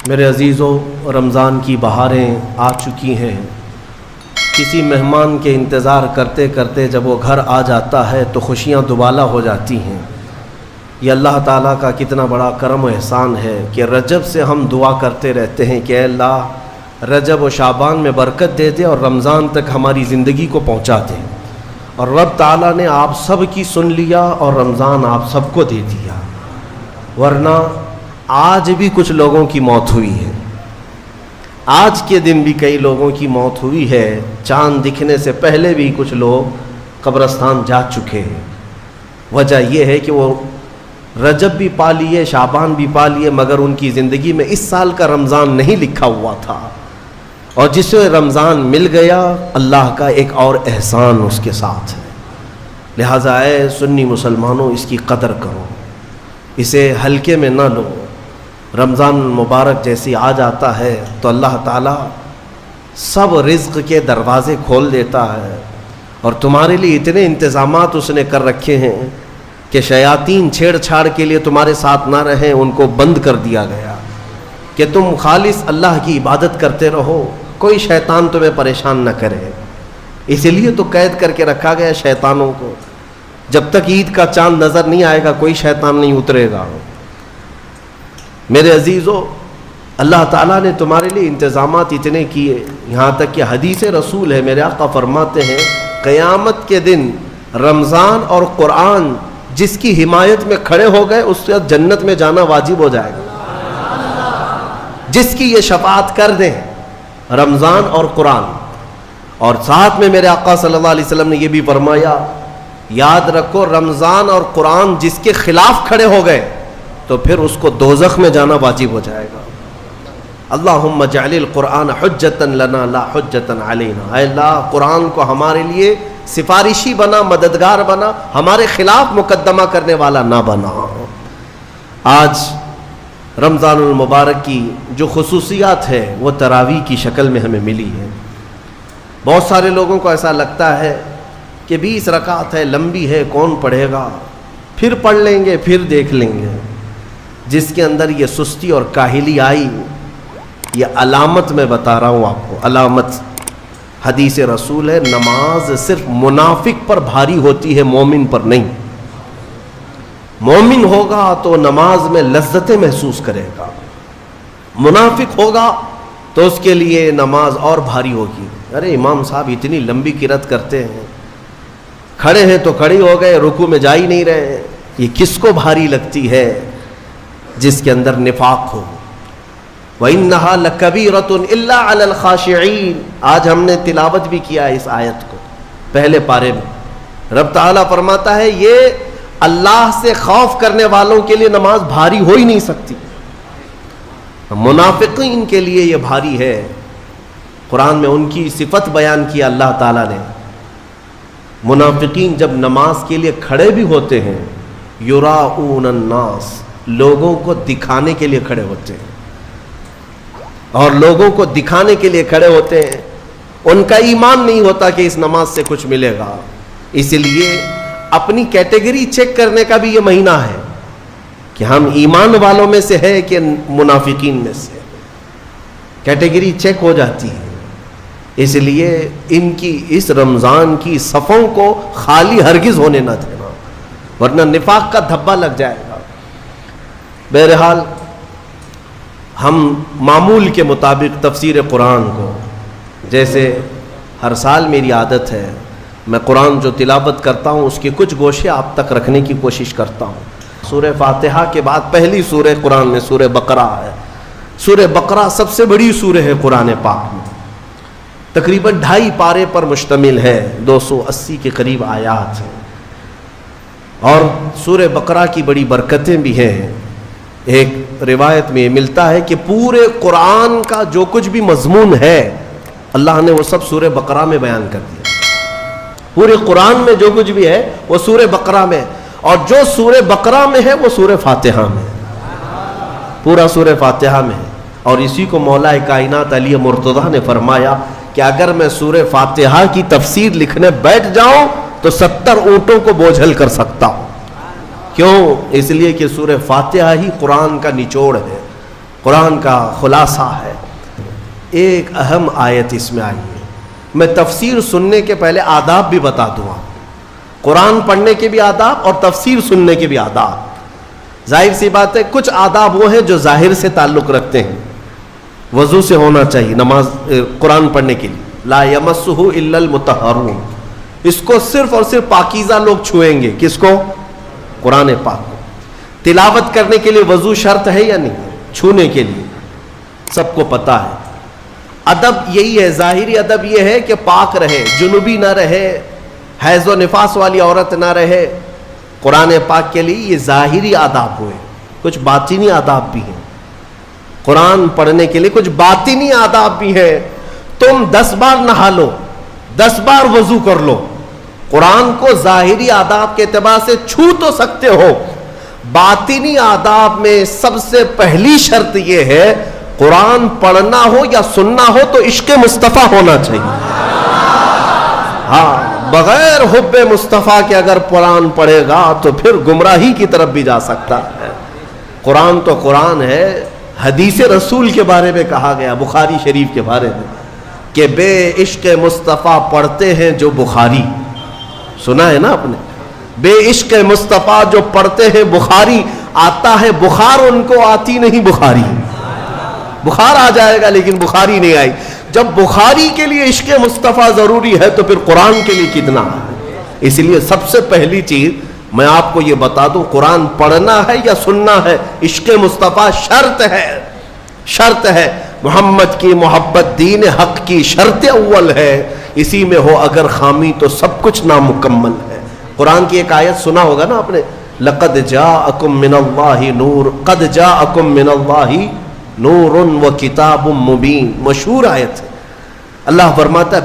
میرے عزیزوں، رمضان کی بہاریں آ چکی ہیں۔ کسی مہمان کے انتظار کرتے کرتے جب وہ گھر آ جاتا ہے تو خوشیاں دوبالا ہو جاتی ہیں۔ یہ اللہ تعالیٰ کا کتنا بڑا کرم و احسان ہے کہ رجب سے ہم دعا کرتے رہتے ہیں کہ اے اللہ رجب و شعبان میں برکت دے دے اور رمضان تک ہماری زندگی کو پہنچا دے، اور رب تعالیٰ نے آپ سب کی سن لیا اور رمضان آپ سب کو دے دیا۔ ورنہ آج بھی کچھ لوگوں کی موت ہوئی ہے، آج کے دن بھی کئی لوگوں کی موت ہوئی ہے، چاند دکھنے سے پہلے بھی کچھ لوگ قبرستان جا چکے ہیں۔ وجہ یہ ہے کہ وہ رجب بھی پا لیے، شعبان بھی پا لیے، مگر ان کی زندگی میں اس سال کا رمضان نہیں لکھا ہوا تھا، اور جسے رمضان مل گیا اللہ کا ایک اور احسان اس کے ساتھ ہے۔ لہٰذا اے سنی مسلمانوں، اس کی قدر کرو، اسے ہلکے میں نہ لو۔ رمضان مبارک جیسی آ جاتا ہے تو اللہ تعالیٰ سب رزق کے دروازے کھول دیتا ہے، اور تمہارے لیے اتنے انتظامات اس نے کر رکھے ہیں کہ شیاطین چھیڑ چھاڑ کے لیے تمہارے ساتھ نہ رہیں، ان کو بند کر دیا گیا کہ تم خالص اللہ کی عبادت کرتے رہو، کوئی شیطان تمہیں پریشان نہ کرے۔ اسی لیے تو قید کر کے رکھا گیا شیطانوں کو، جب تک عید کا چاند نظر نہیں آئے گا کوئی شیطان نہیں اترے گا۔ میرے عزیزو، اللہ تعالیٰ نے تمہارے لیے انتظامات اتنے کیے، یہاں تک کہ حدیث رسول ہے، میرے آقا فرماتے ہیں قیامت کے دن رمضان اور قرآن جس کی حمایت میں کھڑے ہو گئے اس سے جنت میں جانا واجب ہو جائے گا، جس کی یہ شفاعت کر دیں رمضان اور قرآن۔ اور ساتھ میں میرے آقا صلی اللہ علیہ وسلم نے یہ بھی فرمایا، یاد رکھو رمضان اور قرآن جس کے خلاف کھڑے ہو گئے تو پھر اس کو دوزخ میں جانا واجب ہو جائے گا۔ اللہم اجعل القرآن حجتا لنا لا حجتا علینا، اے اللہ قرآن کو ہمارے لیے سفارشی بنا، مددگار بنا، ہمارے خلاف مقدمہ کرنے والا نہ بنا۔ آج رمضان المبارک کی جو خصوصیات ہے وہ تراویح کی شکل میں ہمیں ملی ہے۔ بہت سارے لوگوں کو ایسا لگتا ہے کہ 20 رکعت ہے، لمبی ہے، کون پڑھے گا، پھر پڑھ لیں گے، پھر دیکھ لیں گے۔ جس کے اندر یہ سستی اور کاہلی آئی، یہ علامت میں بتا رہا ہوں آپ کو، علامت حدیث رسول ہے، نماز صرف منافق پر بھاری ہوتی ہے، مومن پر نہیں۔ مومن ہوگا تو نماز میں لذتیں محسوس کرے گا، منافق ہوگا تو اس کے لیے نماز اور بھاری ہوگی۔ ارے امام صاحب اتنی لمبی قرات کرتے ہیں، کھڑے ہیں تو کھڑے ہو گئے، رکوع میں جا ہی نہیں رہے، یہ کس کو بھاری لگتی ہے؟ جس کے اندر نفاق ہو۔ وَإِنَّهَا لَكَبِيرَةٌ إِلَّا عَلَى الْخَاشِعِينَ، آج ہم نے تلاوت بھی کیا اس آیت کو پہلے پارے میں۔ رب تعالیٰ فرماتا ہے یہ اللہ سے خوف کرنے والوں کے لیے نماز بھاری ہو ہی نہیں سکتی، منافقین کے لیے یہ بھاری ہے۔ قرآن میں ان کی صفت بیان کیا اللہ تعالیٰ نے۔ منافقین جب نماز کے لیے کھڑے بھی ہوتے ہیں، یراؤن الناس، لوگوں کو دکھانے کے لیے کھڑے ہوتے ہیں، اور لوگوں کو دکھانے کے لیے کھڑے ہوتے ہیں، ان کا ایمان نہیں ہوتا کہ اس نماز سے کچھ ملے گا۔ اس لیے اپنی کیٹیگری چیک کرنے کا بھی یہ مہینہ ہے کہ ہم ایمان والوں میں سے ہے کہ منافقین میں سے، کیٹیگری چیک ہو جاتی ہے۔ اس لیے ان کی اس رمضان کی صفوں کو خالی ہرگز ہونے نہ دینا، ورنہ نفاق کا دھبا لگ جائے گا۔ بہرحال ہم معمول کے مطابق تفسیر قرآن کو، جیسے ہر سال میری عادت ہے میں قرآن جو تلاوت کرتا ہوں اس کے کچھ گوشے آپ تک رکھنے کی کوشش کرتا ہوں۔ سورہ فاتحہ کے بعد پہلی سورہ قرآن میں سورہ بقرہ ہے۔ سورہ بقرہ سب سے بڑی سورہ ہے قرآن پاک میں، تقریباً 2.5 پارے پر مشتمل ہے، 280 کے قریب آیات ہیں، اور سورہ بقرہ کی بڑی برکتیں بھی ہیں۔ ایک روایت میں ملتا ہے کہ پورے قرآن کا جو کچھ بھی مضمون ہے اللہ نے وہ سب سورہ بقرہ میں بیان کر دیا۔ پورے قرآن میں جو کچھ بھی ہے وہ سورہ بقرہ میں، اور جو سورہ بقرہ میں ہے وہ سورہ فاتحہ میں، پورا سورہ فاتحہ میں ہے۔ اور اسی کو مولا کائنات علی مرتضیٰ نے فرمایا کہ اگر میں سورہ فاتحہ کی تفسیر لکھنے بیٹھ جاؤں تو 70 اونٹوں کو بوجھل کر سکتا ہوں۔ کیوں؟ اس لیے کہ سورہ فاتحہ ہی قرآن کا نچوڑ ہے، قرآن کا خلاصہ ہے. ایک اہم آیت اس میں آئی ہے. میں تفسیر سننے کے پہلے آداب بھی بتا دوں آپ. قرآن پڑھنے کے بھی آداب اور تفسیر سننے کے بھی آداب. ظاہر سی بات ہے کچھ آداب وہ ہیں جو ظاہر سے تعلق رکھتے ہیں. وضو سے ہونا چاہیے نماز قرآن پڑھنے کے لیے. لا یمسہ الا المطہرون. اس کو صرف اور صرف پاکیزہ لوگ چھوئیں گے. کس کو؟ قرآن پاک کو. تلاوت کرنے کے لیے وضو شرط ہے یا نہیں؟ چھونے کے لیے سب کو پتا ہے. ادب یہی ہے, ظاہری ادب یہ ہے کہ پاک رہے, جنوبی نہ رہے, حیض و نفاس والی عورت نہ رہے. قرآن پاک کے لیے یہ ظاہری آداب ہوئے. کچھ باطنی آداب بھی ہیں. قرآن پڑھنے کے لیے کچھ باطنی آداب بھی ہیں. تم 10 بار نہا لو, 10 بار وضو کر لو, قرآن کو ظاہری آداب کے اعتبار سے چھو تو سکتے ہو. باطنی آداب میں سب سے پہلی شرط یہ ہے قرآن پڑھنا ہو یا سننا ہو تو عشق مصطفیٰ ہونا چاہیے. ہاں, بغیر حب مصطفیٰ کے اگر قرآن پڑھے گا تو پھر گمراہی کی طرف بھی جا سکتا ہے. قرآن تو قرآن ہے. حدیث رسول کے بارے میں کہا گیا, بخاری شریف کے بارے میں, کہ بے عشق مصطفیٰ پڑھتے ہیں جو بخاری. سنا ہے نا آپ نے؟ بے عشق مصطفیٰ جو پڑھتے ہیں بخاری. آتا ہے بخار, ان کو آتی نہیں بخاری. بخار آ جائے گا لیکن بخاری نہیں آئی. جب بخاری کے لیے عشق مصطفیٰ ضروری ہے تو پھر قرآن کے لیے کتنا ہے. اس لیے سب سے پہلی چیز میں آپ کو یہ بتا دوں, قرآن پڑھنا ہے یا سننا ہے, عشق مصطفیٰ شرط ہے. شرط ہے. محمد کی محبت دین حق کی شرط اول ہے. اسی میں ہو اگر خامی تو سب کچھ نامکمل ہے. قرآن کی ایک آیت سنا ہوگا نا آپ نے, لقد جاءکم من اللہ نور, قد جاءکم من اللہ نور و کتاب مبین. مشہور آیت ہے. اللہ فرماتا ہے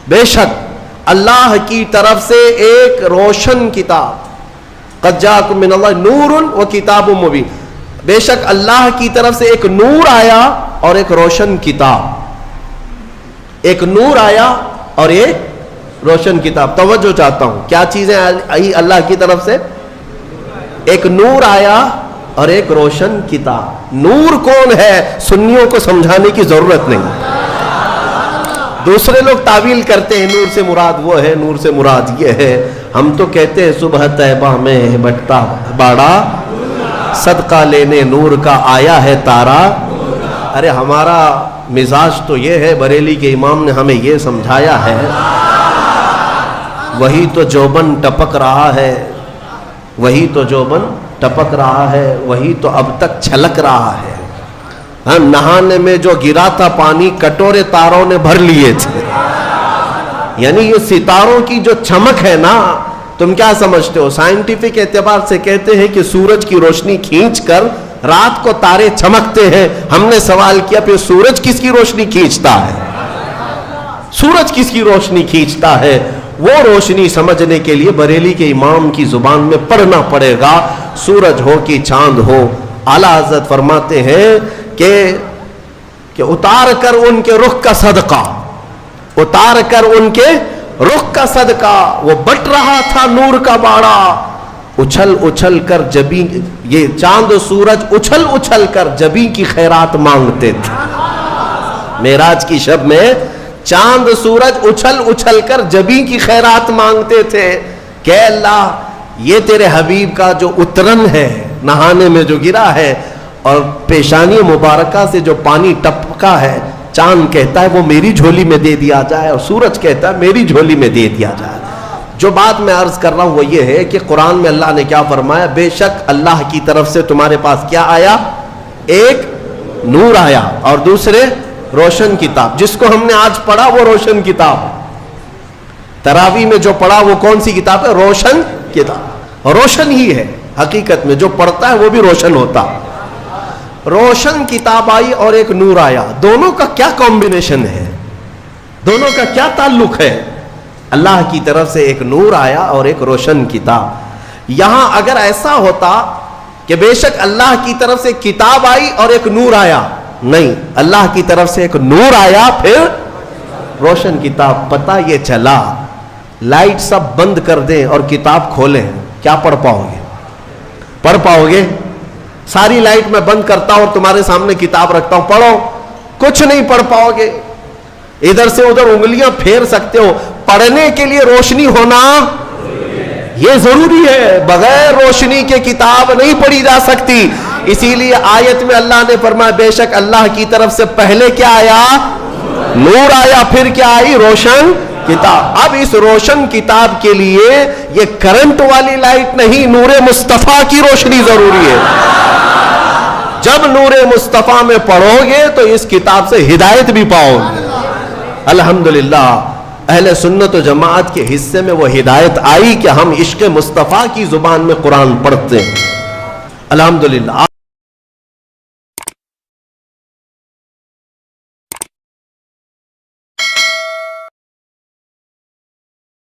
بے شک اللہ کی طرف سے ایک روشن کتاب. قد جاءکم من اللہ نور و کتاب مبین. بے شک اللہ کی طرف سے ایک نور آیا اور ایک روشن کتاب. ایک نور آیا اور ایک روشن کتاب. توجہ چاہتا ہوں, کیا چیزیں آئی اللہ کی طرف سے؟ ایک نور آیا اور ایک روشن کتاب. نور کون ہے سنیوں کو سمجھانے کی ضرورت نہیں. دوسرے لوگ تعویل کرتے ہیں نور سے مراد وہ ہے, نور سے مراد یہ ہے. ہم تو کہتے ہیں صبح طیبہ میں بٹتا باڑا, صدقہ لینے نور کا آیا ہے تارا. ارے ہمارا مزاج تو یہ ہے, بریلی کے امام نے ہمیں یہ سمجھایا ہے, وہی تو جوبن ٹپک رہا ہے, وہی تو جوبن ٹپک رہا ہے, وہی تو اب تک چھلک رہا ہے. ہاں, نہانے میں جو گرا تھا پانی کٹورے تاروں نے بھر لیے تھے. یعنی یہ ستاروں کی جو چمک ہے نا, تم کیا سمجھتے ہو؟ سائنٹیفک اعتبار سے کہتے ہیں کہ سورج کی روشنی کھینچ کر رات کو تارے چمکتے ہیں. ہم نے سوال کیا پھر سورج کس کی روشنی کھینچتا ہے؟ سورج کس کی روشنی کھینچتا ہے؟ وہ روشنی سمجھنے کے لیے بریلی کے امام کی زبان میں پڑھنا پڑے گا. سورج ہو کہ چاند ہو, اعلیٰ حضرت فرماتے ہیں کہ اتار کر ان کے رخ کا صدقہ, اتار کر ان کے رخ کا صدقہ, وہ بٹ رہا تھا نور کا باڑا. اچھل اچھل کر جبی, یہ چاند و سورج اچھل اچھل کر جبی کی خیرات مانگتے تھے. معراج کی شب میں چاند سورج اچھل اچھل کر جبی کی خیرات مانگتے تھے کہ اللہ یہ تیرے حبیب کا جو اترن ہے نہانے میں جو گرا ہے اور پیشانی مبارکہ سے جو پانی ٹپکا ہے, چاند کہتا ہے وہ میری جھولی میں دے دیا جائے اور سورج کہتا ہے میری جھولی میں دے دیا جائے. جو بات میں عرض کر رہا ہوں وہ یہ ہے کہ قرآن میں اللہ نے کیا فرمایا, بے شک اللہ کی طرف سے تمہارے پاس کیا آیا, ایک نور آیا اور دوسرے روشن کتاب. جس کو ہم نے آج پڑھا وہ روشن کتاب. تراویح میں جو پڑھا وہ کون سی کتاب ہے؟ روشن کتاب. روشن ہی ہے حقیقت میں, جو پڑھتا ہے وہ بھی روشن ہوتا. روشن کتاب آئی اور ایک نور آیا. دونوں کا کیا کمبینیشن ہے, دونوں کا کیا تعلق ہے؟ اللہ کی طرف سے ایک نور آیا اور ایک روشن کتاب. یہاں اگر ایسا ہوتا کہ بے شک اللہ کی طرف سے کتاب آئی اور ایک نور آیا, نہیں, اللہ کی طرف سے ایک نور آیا پھر روشن کتاب. پتہ یہ چلا لائٹ سب بند کر دیں اور کتاب کھولیں, کیا پڑھ پاؤ گے؟ پڑھ پاؤ گے؟ ساری لائٹ میں بند کرتا ہوں اور تمہارے سامنے کتاب رکھتا ہوں، پڑھو، کچھ نہیں پڑھ پاؤ گے، ادھر سے ادھر انگلیاں پھیر سکتے ہو۔ پڑھنے کے لیے روشنی ہونا یہ ضروری ہے، بغیر روشنی کے کتاب نہیں پڑھی جا سکتی۔ اسی لیے آیت میں اللہ نے فرمایا بے شک اللہ کی طرف سے پہلے کیا آیا؟ نور آیا، پھر کیا آئی؟ روشن کتاب۔ اب اس روشن کتاب کے لیے یہ کرنٹ والی لائٹ نہیں، نور مصطفیٰ کی روشنی ضروری ہے۔ جب نور مصطفیٰ میں پڑھو گے تو اس کتاب سے ہدایت بھی پاؤ گے۔ الحمدللہ اہل سنت و جماعت کے حصے میں وہ ہدایت آئی کہ ہم عشق مصطفیٰ کی زبان میں قرآن پڑھتے ہیں۔ الحمدللہ